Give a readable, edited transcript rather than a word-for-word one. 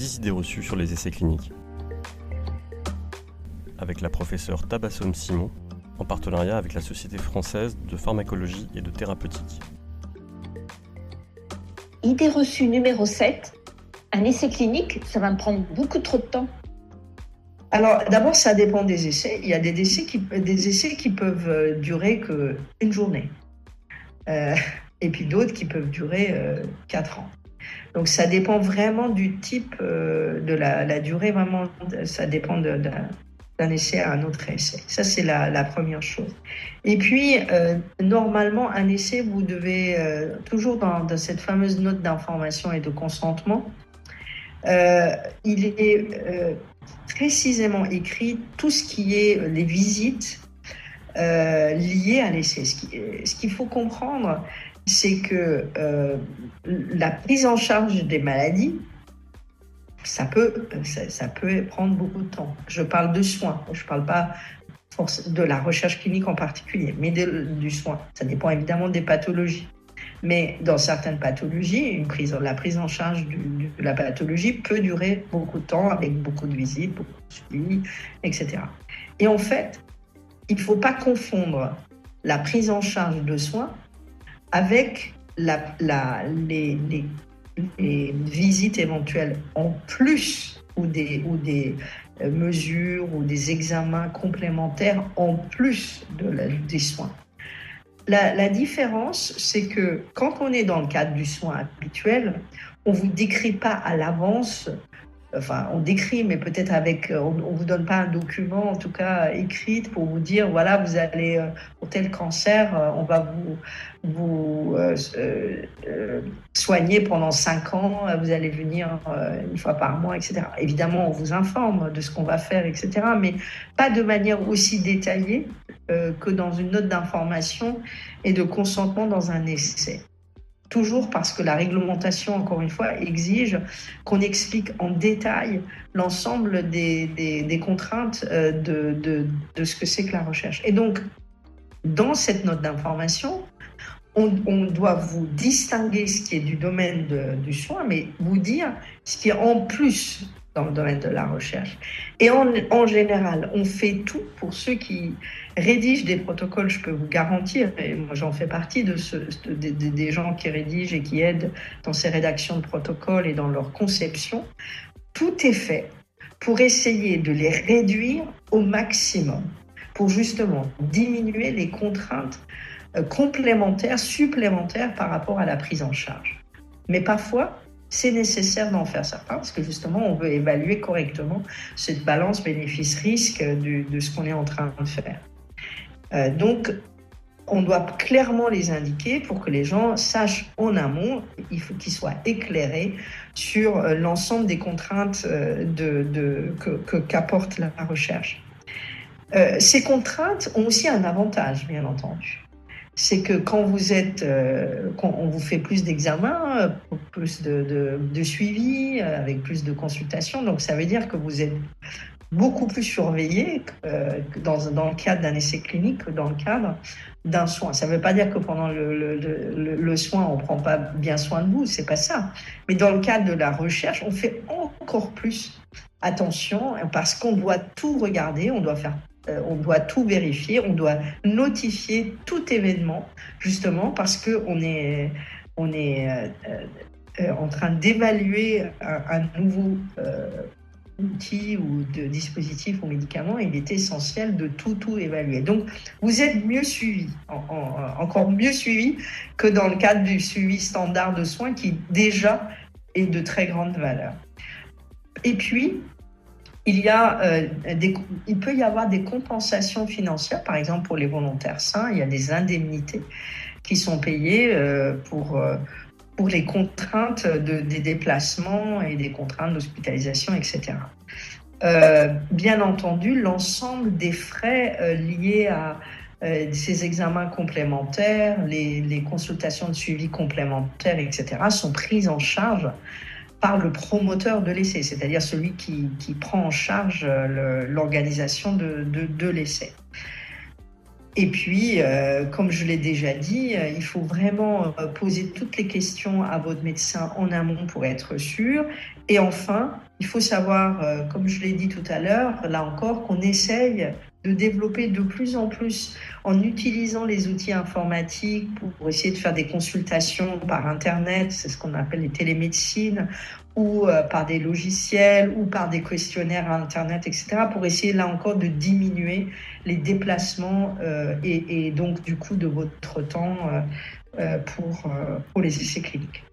10 idées reçues sur les essais cliniques. Avec la professeure Tabassom Simon, en partenariat avec la Société française de pharmacologie et de thérapeutique. Idée reçue numéro 7, un essai clinique, ça va me prendre beaucoup trop de temps. Alors, d'abord, ça dépend des essais. Il y a des essais qui peuvent durer qu'une journée. Et puis d'autres qui peuvent durer 4 ans. Donc, ça dépend vraiment du type de la durée. Vraiment, ça dépend d'un essai à un autre essai. Ça, c'est la première chose. Et puis, normalement, un essai, vous devez, toujours dans cette fameuse note d'information et de consentement, il est précisément écrit tout ce qui est les visites liées à l'essai. Ce qu'il faut comprendre, c'est que la prise en charge des maladies, ça peut prendre beaucoup de temps. Je parle de soins, je ne parle pas de la recherche clinique en particulier, mais du soin. Ça dépend évidemment des pathologies. Mais dans certaines pathologies, la prise en charge de la pathologie peut durer beaucoup de temps, avec beaucoup de visites, beaucoup de suivi, etc. Et en fait, il ne faut pas confondre la prise en charge de soins avec les visites éventuelles en plus ou des mesures ou des examens complémentaires en plus des soins. La différence, c'est que quand on est dans le cadre du soin habituel, on ne vous décrit pas à l'avance, enfin on décrit, mais peut-être on ne vous donne pas un document, en tout cas écrit, pour vous dire, voilà, vous allez, pour tel cancer, on va vous soigner pendant 5 ans, vous allez venir une fois par mois, etc. Évidemment, on vous informe de ce qu'on va faire, etc., mais pas de manière aussi détaillée que dans une note d'information et de consentement dans un essai. Toujours parce que la réglementation, encore une fois, exige qu'on explique en détail l'ensemble des contraintes de ce que c'est que la recherche. Et donc, dans cette note d'information, on doit vous distinguer ce qui est du domaine du soin, mais vous dire ce qui est en plus dans le domaine de la recherche. Et en général, on fait tout pour ceux qui rédigent des protocoles, je peux vous garantir, et moi j'en fais partie des gens qui rédigent et qui aident dans ces rédactions de protocoles et dans leur conception. Tout est fait pour essayer de les réduire au maximum, pour justement diminuer les contraintes complémentaires, supplémentaires par rapport à la prise en charge. Mais parfois, c'est nécessaire d'en faire certains parce que justement, on veut évaluer correctement cette balance bénéfice-risque de ce qu'on est en train de faire. Donc, on doit clairement les indiquer pour que les gens sachent en amont, il faut qu'ils soient éclairés sur l'ensemble des contraintes qu'apporte la recherche. Ces contraintes ont aussi un avantage, bien entendu. C'est que quand on vous fait plus d'examens, plus de suivi, avec plus de consultations, donc ça veut dire que vous êtes beaucoup plus surveillé dans le cadre d'un essai clinique que dans le cadre d'un soin. Ça ne veut pas dire que pendant le soin, on ne prend pas bien soin de vous, c'est pas ça. Mais dans le cadre de la recherche, on fait encore plus attention parce qu'on doit tout regarder, on doit tout vérifier, on doit notifier tout événement, justement parce qu'on est en train d'évaluer un nouveau outil ou de dispositif ou médicament. Il est essentiel de tout évaluer. Donc, vous êtes mieux suivi, encore mieux suivi que dans le cadre du suivi standard de soins qui déjà est de très grande valeur. Et puis, il peut y avoir des compensations financières, par exemple pour les volontaires sains, il y a des indemnités qui sont payées pour les contraintes des déplacements et des contraintes d'hospitalisation, etc. Bien entendu, l'ensemble des frais liés à ces examens complémentaires, les consultations de suivi complémentaires, etc., sont prises en charge par le promoteur de l'essai, c'est-à-dire celui qui prend en charge l'organisation de l'essai. Et puis, comme je l'ai déjà dit, il faut vraiment poser toutes les questions à votre médecin en amont pour être sûr. Et enfin, il faut savoir, comme je l'ai dit tout à l'heure, là encore, qu'on essaye de développer de plus en plus en utilisant les outils informatiques pour essayer de faire des consultations par Internet, c'est ce qu'on appelle les télémédecines, ou par des logiciels, ou par des questionnaires Internet, etc., pour essayer là encore de diminuer les déplacements et donc du coup de votre temps pour les essais cliniques.